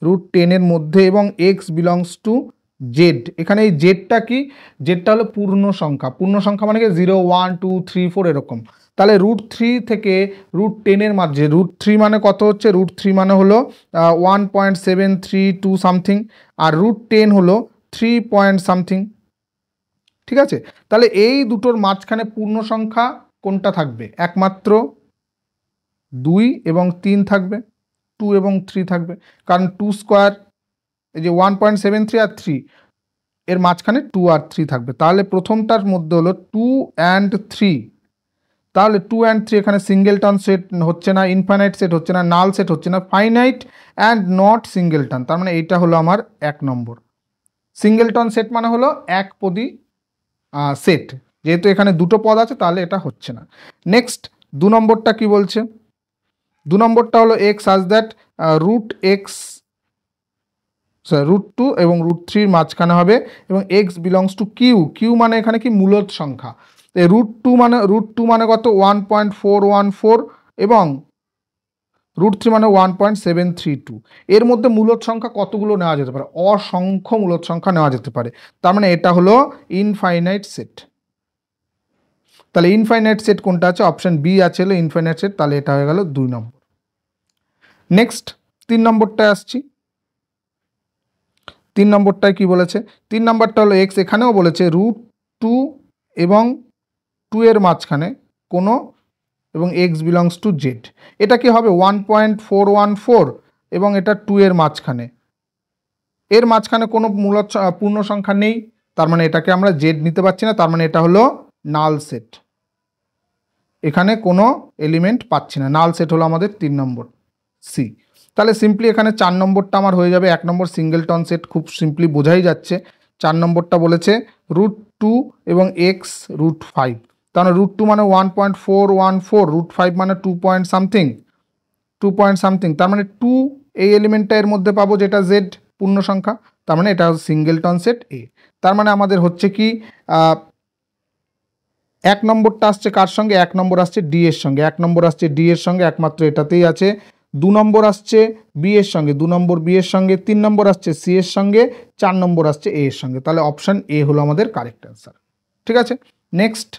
√10-এর মধ্যে, এবং এক্স বিলংস টু জেড। এখানে এই জেডটা কি? জেডটা হলো পূর্ণ সংখ্যা। পূর্ণ সংখ্যা মানে কি 0, 1, 2, 3, 4 এরকম। তাহলে √3 থেকে √10-এর মাঝে, √3 মানে কত হচ্ছে? √3 মানে হলো 1.732 সামথিং, আর √10 হলো 3 পয়েন্ট সামথিং। ঠিক আছে, তাহলে এই দুটোর মাঝখানে পূর্ণ সংখ্যা কোনটা থাকবে? একমাত্র 2 এবং 3 থাকবে, 2 এবং 3 থাকবে, কারণ 2 স্কোয়ার, এই যে 1.73 আর 3 এর মাঝখানে 2 আর 3 থাকবে। তাহলে প্রথমটার মধ্যে হলো 2 and 3, তাহলে 2 and 3 এখানে সিঙ্গেলটন সেট হচ্ছে না, ইনফাইনাইট সেট হচ্ছে না, নাল সেট হচ্ছে না, ফাইনাইট অ্যান্ড নট সিঙ্গেলটন, তার মানে এইটা হলো আমার 1 নম্বর। সিঙ্গেলটন সেট মানে হলো একপদী সেট, যেহেতু এখানে দুটো পদ আছে তাহলে এটা হচ্ছে না। নেক্সট 2 নম্বরটা কি বলছে? 2 নম্বরটা হলো এক্স সাজ দ্যাট √2 এবং √3 মাঝখানে হবে, এবং X belongs to Q. Q মানে এখানে কি? মূলদ সংখ্যা। √2 মানে কত? 1.414, এবং √3 মানে 1.732। এর মধ্যে মূলদ সংখ্যা কতগুলো নেওয়া যেতে পারে? অসংখ্য মূলদ সংখ্যা নেওয়া যেতে পারে, তার মানে এটা হলো ইনফাইনাইট সেট। তাহলে ইনফাইনাইট সেট কোনটা আছে? অপশন বি আছে হলো ইনফাইনাইট সেট, তাহলে এটা হয়ে গেল 2 নম্বর। নেক্সট 3 নম্বরটা আসছি। 3 নম্বরটায় কি বলেছে? 3 নম্বরটা হলো এক্স, এখানেও বলেছে √2 এবং 2 এর মাঝখানে কোনো, এবং এক্স বিলংস টু জেড। এটা কি হবে? 1.414, এবং এটা 2 এর মাঝখানে, এর মাঝখানে কোনো পূর্ণ সংখ্যা নেই, তার মানে এটাকে আমরা জেড নিতে পারছি না, তার মানে এটা হলো নাল সেট। এখানে কোনো এলিমেন্ট পাচ্ছি না, নাল সেট হলো আমাদের 3 নম্বর সি। তাহলে সিম্পলি এখানে 4 নম্বরটা আমার হয়ে যাবে। 1 নম্বর সিঙ্গেলটন সেট খুব সিম্পলি বোঝাই যাচ্ছে। 4 নম্বরটা বলেছে √2 এবং এক্স √5, তাহলে √2 মানে 1.414, √5 মানে 2 পয়েন্ট সামথিং, তার মানে 2 এই এলিমেন্টটা এর মধ্যে পাবো, যেটা জেড পূর্ণ সংখ্যা, তার মানে এটা সিঙ্গেলটন সেট এ। তার মানে আমাদের হচ্ছে কি 1 নম্বরটা আসছে কার সঙ্গে? 1 নম্বর আসছে ডি এর সঙ্গে, 1 নম্বর আসছে ডি এর সঙ্গে, একমাত্র এটাতেই আছে। 2 নম্বর আসছে বি এর সঙ্গে, 2 নম্বর বি এর সঙ্গে, 3 নম্বর আসছে সি এর সঙ্গে, 4 নম্বর আসছে এ এর সঙ্গে, তাহলে অপশন এ হলো আমাদের কারেক্ট অ্যান্সার। ঠিক আছে, নেক্সট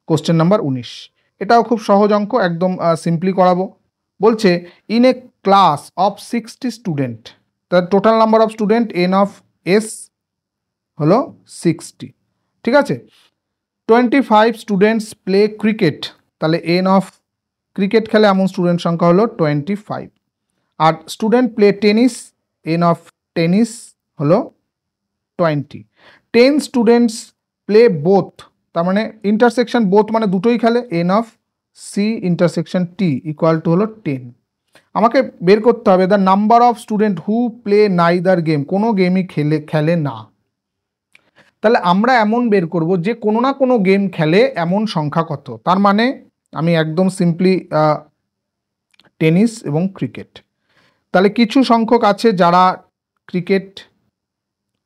কোশ্চেন নাম্বার 19। এটাও খুব সহজ অঙ্ক, একদম সিম্পলি করাবো। বলছে in a class of 60 student, তার total number of student n of S হলো 60। ঠিক আছে, 25 স্টুডেন্টস প্লে ক্রিকেট, তাহলে এন অফ ক্রিকেট খেলে এমন স্টুডেন্ট সংখ্যা হলো 25। আর student play tennis, n of tennis হলো 20। 10 স্টুডেন্টস প্লে বোথ, তার মানে ইন্টারসেকশন বোথ মানে দুটোই খেলে, N of C intersection T equal to হলো 10। আমাকে বের করতে হবে the number of student who play neither game, কোনো গেমই খেলে না। তাহলে আমরা এমন বের করব যে কোনো না কোনো গেম খেলে এমন সংখ্যা কত। তার মানে আমি একদম সিম্পলি টেনিস এবং ক্রিকেট, তাহলে কিছু সংখ্যক আছে যারা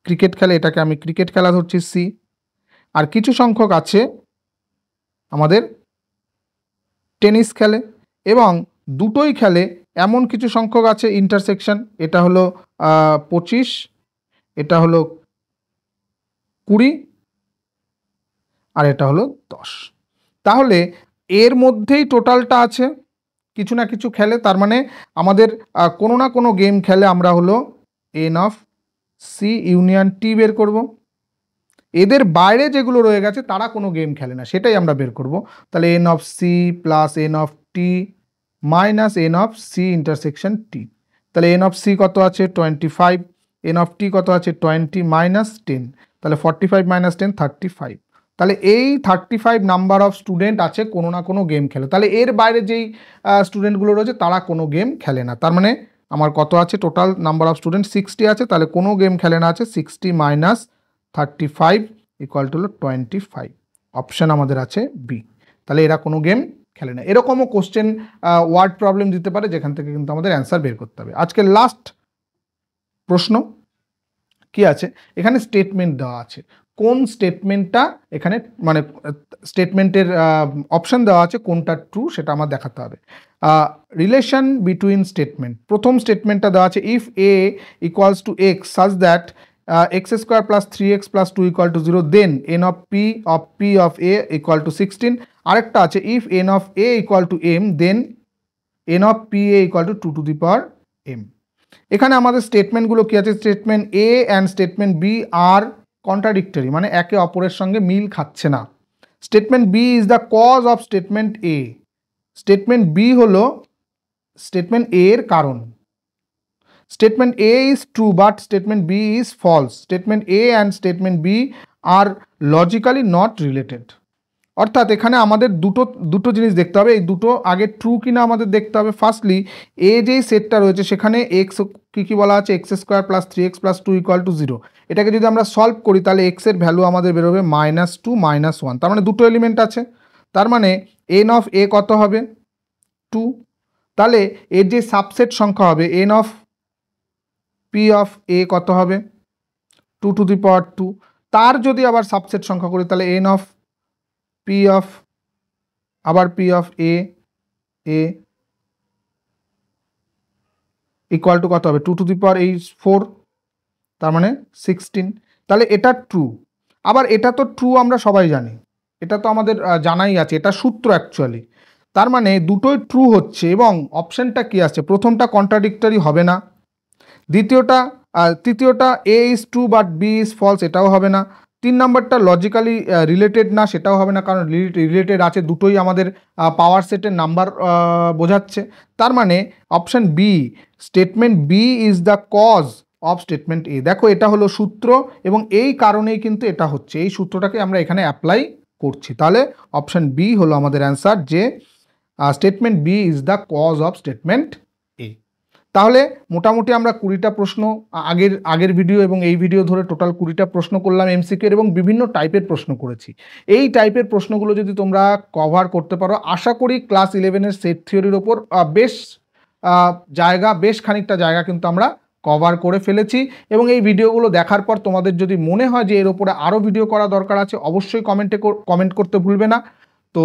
ক্রিকেট খেলে, এটাকে আমি ক্রিকেট খেলা ধরছি সি। আর কিছু সংখ্যক আছে আমাদের টেনিস খেলে, এবং দুটোই খেলে এমন কিছু সংখ্যক আছে ইন্টারসেকশন, এটা হলো 25, এটা হলো 20, আর এটা হলো 10। তাহলে এর মধ্যেই টোটালটা আছে, কিছু না কিছু খেলে, তার মানে আমাদের কোনো না কোনো গেম খেলে আমরা হলো N of C union T বের করব। এদের বাইরে যেগুলো রয়ে গেছে তারা কোনো গেম খেলে না, সেটাই আমরা বের করব। তাহলে N of C plus N of T minus N of C intersection T. তাহলে এন অফ সি কত আছে 25, এন অফ টি কত আছে 20 মাইনাস 10, তাহলে 45 মাইনাস 10 35। তাহলে এই 35 নাম্বার অফ স্টুডেন্ট আছে কোনো না কোনো গেম খেলে। তাহলে এর বাইরে যেই স্টুডেন্টগুলো রয়েছে তারা কোনো গেম খেলে না। তার মানে আমার কত আছে টোটাল নাম্বার অফ স্টুডেন্ট 60 আছে, তাহলে কোনো গেম খেলে না আছে 60 মাইনাস 35 ইকুয়াল টু হলো 25। অপশান আমাদের আছে বি, তাহলে এরা কোনো গেম খেলে না। এরকমও কোশ্চেন ওয়ার্ড প্রবলেম দিতে পারে যেখান থেকে কিন্তু আমাদের অ্যান্সার বের করতে হবে। আজকের লাস্ট প্রশ্ন কি আছে, এখানে স্টেটমেন্ট দেওয়া আছে, কোন স্টেটমেন্টটা এখানে মানে স্টেটমেন্টের অপশান দেওয়া আছে কোনটা ট্রু সেটা আমার দেখাতে হবে। রিলেশন বিটুইন স্টেটমেন্ট, প্রথম স্টেটমেন্টটা দেওয়া আছে if A equals to X such that x square plus 3x plus 2 equal to 0 then N of P of A equal to 16। আরেকটা আছে if N of A equal to M then N of P A equal to 2 to the power M. এখানে আমাদের স্টেটমেন্টগুলো কি আছে, statement A and statement B are contradictory, মানে একে অপরের সঙ্গে মিল খাচ্ছে না। Statement B is the cause of statement A, statement B হলো স্টেটমেন্ট এ এর কারণ। Statement A is true but statement B is false. Statement A and statement B are logically not related. অর্থাৎ এখানে আমাদের দুটো জিনিস দেখতে হবে, এই দুটো আগে ট্রু কিনা আমাদের দেখতে হবে। ফার্স্টলি এ যেই সেটটা রয়েছে সেখানে এক্স কী বলা আছে x square plus 3x plus 2 equal to 0, এটাকে যদি আমরা সলভ করি তাহলে এক্সের ভ্যালু আমাদের বেরোবে -2 -1, তার মানে দুটো এলিমেন্ট আছে, তার মানে এন অফ এ কত হবে 2। তাহলে এর যে সাবসেট সংখ্যা হবে এন অফ পি অফ এ কত হবে 2 টু দি পাওয়ার 2, তার যদি আবার সাবসেট সংখ্যা করি তাহলে এন অফ পি অফ আবার P of A equal two কত হবে 2 টু দি পাওয়ার 4, তার মানে 16। তাহলে এটা ট্রু। আবার এটা তো ট্রু আমরা সবাই জানি, এটা তো আমাদের জানাই আছে, এটা সূত্র অ্যাকচুয়ালি। তার মানে দুটোই ট্রু হচ্ছে এবং অপশানটা কি আছে, প্রথমটা কন্ট্রাডিক্টরি হবে না, তৃতীয়টা A is true but B is false এটাও হবে না, 3 নম্বরটা লজিক্যালি রিলেটেড না সেটাও হবে না, কারণ রিলেটেড আছে, দুটোই আমাদের পাওয়ার সেটের নাম্বার বোঝাচ্ছে। তার মানে option B statement B is the cause of statement A. দেখো এটা হলো সূত্র এবং এই কারণেই কিন্তু এটা হচ্ছে, এই সূত্রটাকে আমরা এখানে অ্যাপ্লাই করছি। তাহলে অপশান বি হলো আমাদের অ্যান্সার, যে statement B is the cause of statement A. তাহলে মোটামুটি আমরা 20টা প্রশ্ন আগের ভিডিও এবং এই ভিডিও ধরে টোটাল 20টা প্রশ্ন করলাম এমসিকিউ এবং বিভিন্ন টাইপের প্রশ্ন করেছি। এই টাইপের প্রশ্নগুলো যদি তোমরা কভার করতে পারো আশা করি ক্লাস 11-এর সেট থিওরির ওপর বেশ খানিকটা জায়গা কিন্তু আমরা কভার করে ফেলেছি। এবং এই ভিডিওগুলো দেখার পর তোমাদের যদি মনে হয় যে এর ওপরে আরও ভিডিও করা দরকার আছে অবশ্যই কমেন্ট করতে ভুলবে না। তো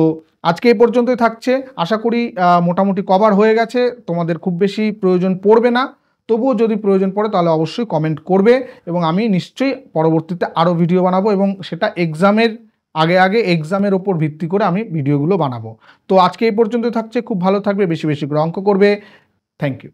আজকে এই পর্যন্তই থাকছে, আশা করি মোটামুটি কভার হয়ে গেছে, তোমাদের খুব বেশি প্রয়োজন পড়বে না, তবুও যদি প্রয়োজন পড়ে তাহলে অবশ্যই কমেন্ট করবে এবং আমি নিশ্চয়ই পরবর্তীতে আরও ভিডিও বানাবো এবং সেটা এক্সামের আগে এক্সামের ওপর ভিত্তি করে আমি ভিডিওগুলো বানাবো। তো আজকে এই পর্যন্ত থাকছে, খুব ভালো থাকবে, বেশি করে অঙ্ক করবে। Thank you.